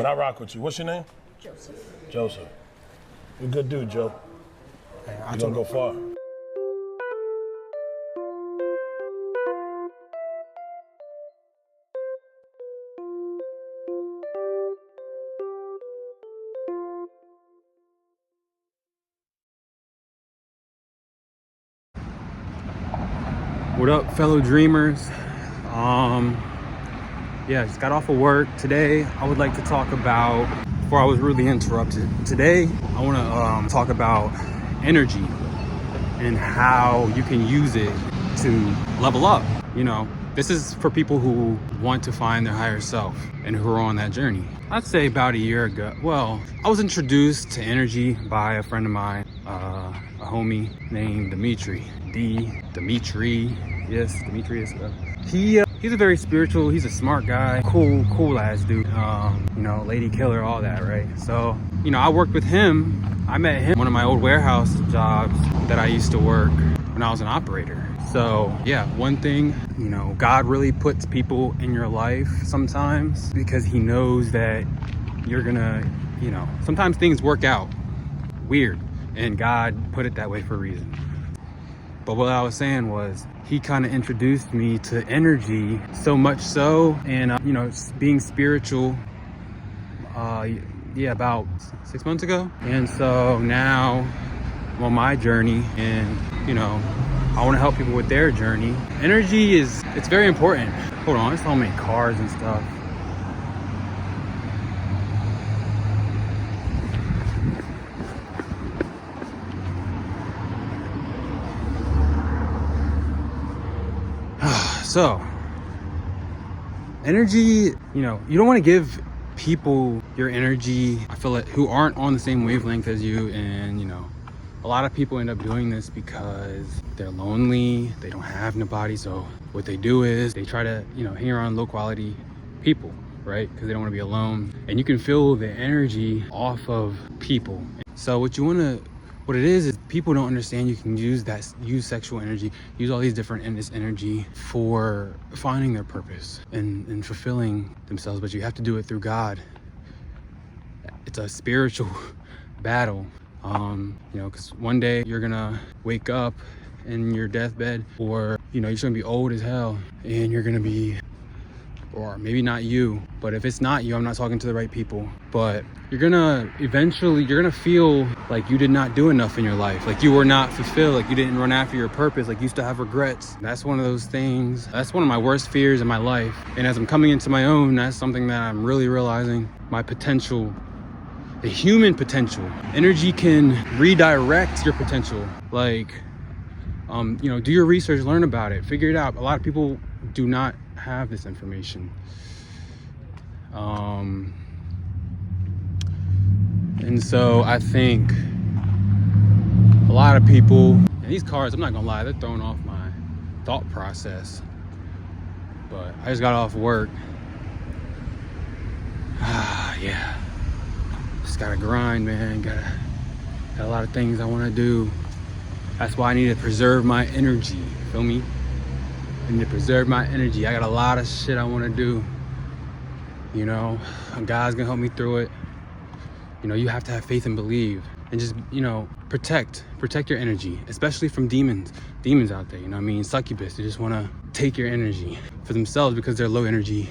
But I rock with you. What's your name? Joseph. Joseph. You're a good dude, Joe. You're gonna go far. What up, fellow dreamers? Yeah, just got off of work. Today, I would like to talk about, before I was rudely interrupted, today I want to talk about energy and how you can use it to level up. You know, this is for people who want to find their higher self and who are on that journey. I'd say about a year ago, well, I was introduced to energy by a friend of mine, a homie named Dimitri. Dimitri, yes, Demetrius. He's a very spiritual, he's a smart guy, cool ass dude. You know, lady killer, all that, right? So, you know, I worked with him. I met him one of my old warehouse jobs that I used to work when I was an operator. So yeah, one thing, you know, God really puts people in your life sometimes because he knows that you're gonna, you know, sometimes things work out weird and God put it that way for a reason. But what I was saying was, he kind of introduced me to energy so much so, and you know, being spiritual, yeah, about 6 months ago. And so now I'm on my journey, and you know, I want to help people with their journey. Energy it's very important. Hold on, there's so many cars and stuff. So, energy, you know, you don't want to give people your energy, I feel like, who aren't on the same wavelength as you. And, you know, a lot of people end up doing this because they're lonely, they don't have nobody. So what they do is they try to, you know, hang around low quality people, right? Because they don't want to be alone. And you can feel the energy off of people. So what it is people don't understand you can use sexual energy, use all these different energy for finding their purpose and fulfilling themselves, but you have to do it through God. It's a spiritual battle, you know, because one day you're gonna wake up in your deathbed, or you know, you're gonna be old as hell, and you're gonna be, or maybe not you, but if it's not you, I'm not talking to the right people, but you're gonna feel like you did not do enough in your life, like you were not fulfilled, like you didn't run after your purpose, like you still have regrets. That's one of those things, that's one of my worst fears in my life. And as I'm coming into my own, that's something that I'm really realizing, my potential, the human potential. Energy can redirect your potential. Like, you know, do your research, learn about it, figure it out. A lot of people do not have this information. And so I think a lot of people, and these cars, I'm not gonna lie, they're throwing off my thought process. But I just got off work. Yeah, just gotta grind, man. Got a lot of things I want to do. That's why I need to preserve my energy. Feel me? I need to preserve my energy. I got a lot of shit I want to do. You know, God's gonna help me through it. You know, you have to have faith and believe, and just, you know, protect your energy, especially from demons out there. You know what I mean? Succubus, they just want to take your energy for themselves because they're low energy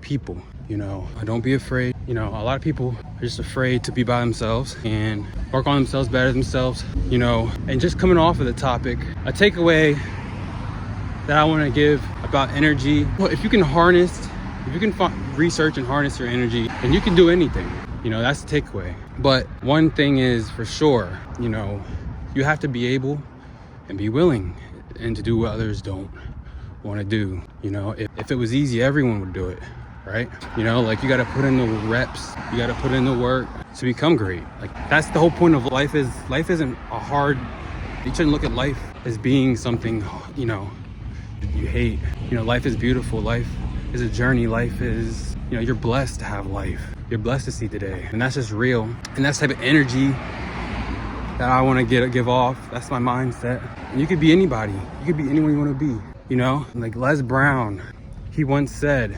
people. You know, don't be afraid. You know, a lot of people are just afraid to be by themselves and work on themselves, better themselves, you know. And just coming off of the topic, a takeaway that I want to give about energy, well, if you can research and harness your energy, then you can do anything. You know, that's the takeaway. But one thing is for sure, you know, you have to be able and be willing and to do what others don't want to do. You know, if it was easy, everyone would do it, right? You know, like, you got to put in the reps, you got to put in the work to become great. Like, that's the whole point of life. Life isn't a hard, you shouldn't look at life as being something, you know, you hate. You know, life is beautiful. Life is a journey. Life is, you know, you're blessed to have life. You're blessed to see today. And that's just real. And that's the type of energy that I want to give off. That's my mindset. And you could be anybody. You could be anyone you want to be. You know, like Les Brown, he once said,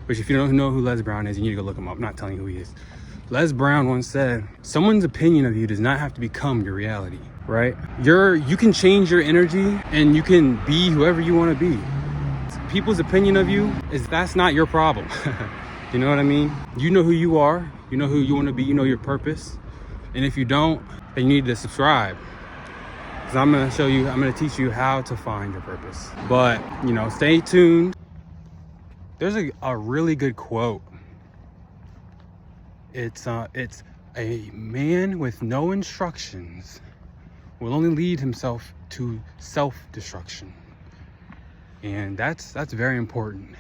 which if you don't know who Les Brown is, you need to go look him up. I'm not telling you who he is. Les Brown once said, someone's opinion of you does not have to become your reality, right? You can change your energy and you can be whoever you want to be. People's opinion of you that's not your problem. You know what I mean? You know who you are, you know who you want to be, you know your purpose. And if you don't, then you need to subscribe. Because I'm going to teach you how to find your purpose. But, you know, stay tuned. There's a really good quote. It's a man with no instructions will only lead himself to self-destruction. And that's very important.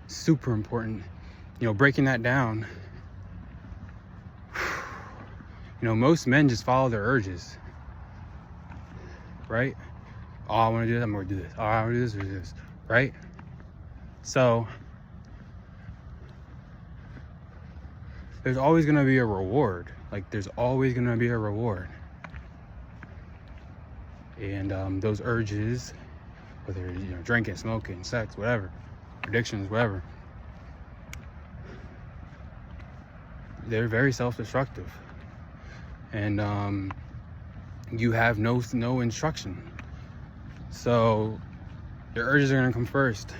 Super important. You know, breaking that down, you know, most men just follow their urges, right? Oh, I want to do this, I'm going to do this. Oh, I want to do this, right? So there's always going to be a reward. Like, there's always going to be a reward. And those urges, whether you know, drinking, smoking, sex, whatever, addictions, whatever, they're very self-destructive. And you have no instruction. So your urges are gonna come first.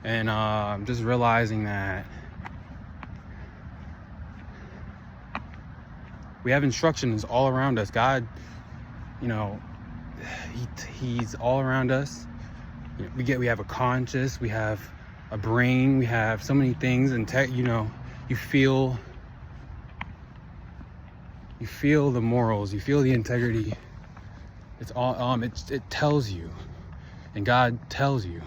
And just realizing that we have instructions all around us. God, you know, he's all around us. You know, we have a conscious, we have a brain, we have so many things, and you know, you feel the morals, you feel the integrity. It's all it tells you, and God tells you.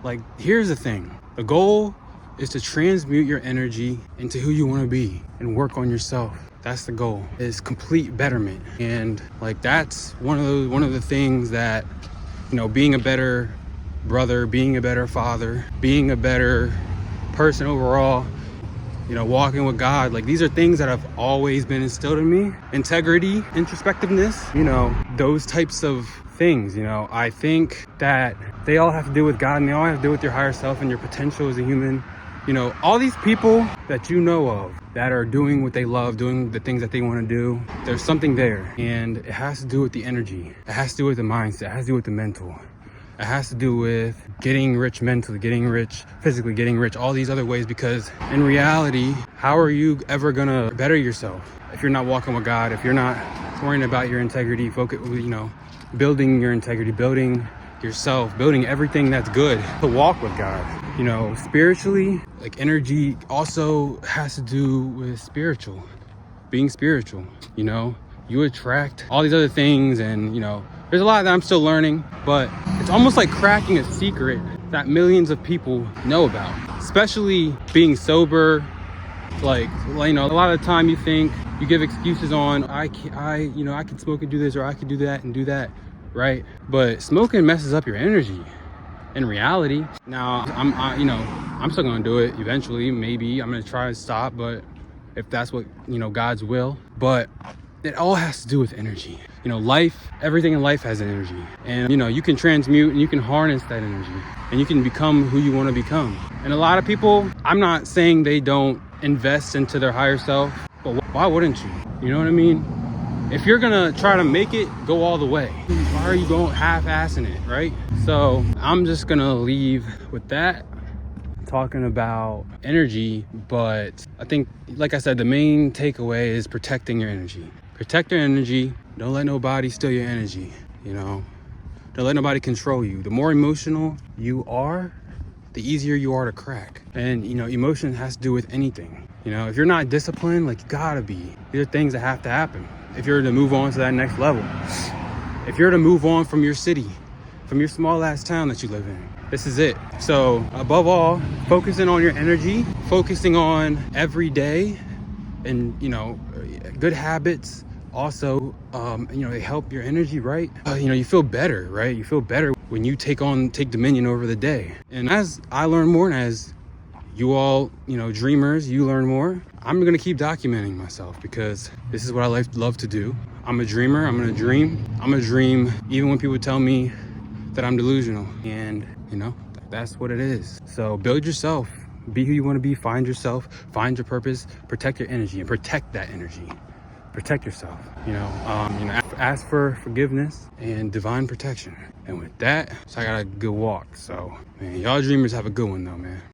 Like, here's the thing. The goal is to transmute your energy into who you want to be and work on yourself. That's the goal, is complete betterment. And like, that's one of the things that, you know, being a better brother, being a better father, being a better person overall, you know, walking with God, like, these are things that have always been instilled in me. Integrity, introspectiveness, you know, those types of things. You know, I think that they all have to do with God, and they all have to do with your higher self and your potential as a human. You know, all these people that you know of that are doing what they love, doing the things that they want to do, there's something there, and it has to do with the energy. It has to do with the mindset. It has to do with the mental. It has to do with getting rich mentally, getting rich physically, getting rich all these other ways, because in reality, how are you ever gonna better yourself if you're not walking with God, if you're not worrying about your integrity, focus, you know, building your integrity, building yourself, building everything that's good to walk with God. You know, spiritually, like, energy also has to do with spiritual, being spiritual. You know, you attract all these other things, and you know, there's a lot that I'm still learning, but it's almost like cracking a secret that millions of people know about, especially being sober. Like, you know, a lot of the time you think, you give excuses on, you know, I can smoke and do this, or I can do that and do that, right? But smoking messes up your energy in reality. Now, I'm still gonna do it eventually. Maybe I'm gonna try to stop, but if that's what, you know, God's will. But it all has to do with energy. You know, life, everything in life has energy. And, you know, you can transmute and you can harness that energy, and you can become who you want to become. And a lot of people, I'm not saying they don't invest into their higher self, but why wouldn't you? You know what I mean? If you're gonna try to make it, go all the way. Why are you going half-assing it, right? So I'm just gonna leave with that, talking about energy. But I think, like I said, the main takeaway is protecting your energy. Protect your energy. Don't let nobody steal your energy. You know, don't let nobody control you. The more emotional you are, the easier you are to crack. And, you know, emotion has to do with anything. You know, if you're not disciplined, like, you gotta be. These are things that have to happen if you're to move on to that next level. If you're to move on from your city, from your small ass town that you live in, this is it. So above all, focusing on your energy, focusing on every day, and, you know, good habits also, you know, they help your energy, right? You know, you feel better, right? You feel better when you take dominion over the day. And as I learn more, and as you all, you know, dreamers, you learn more, I'm gonna keep documenting myself, because this is what I love to do. I'm a dreamer. I'm gonna dream. I'm gonna dream even when people tell me that I'm delusional. And you know, that's what it is. So build yourself. Be who you want to be. Find yourself. Find your purpose. Protect your energy and protect that energy. Protect yourself. Ask for forgiveness and divine protection. And with that, so I got a good walk. So, man, y'all dreamers have a good one though, man.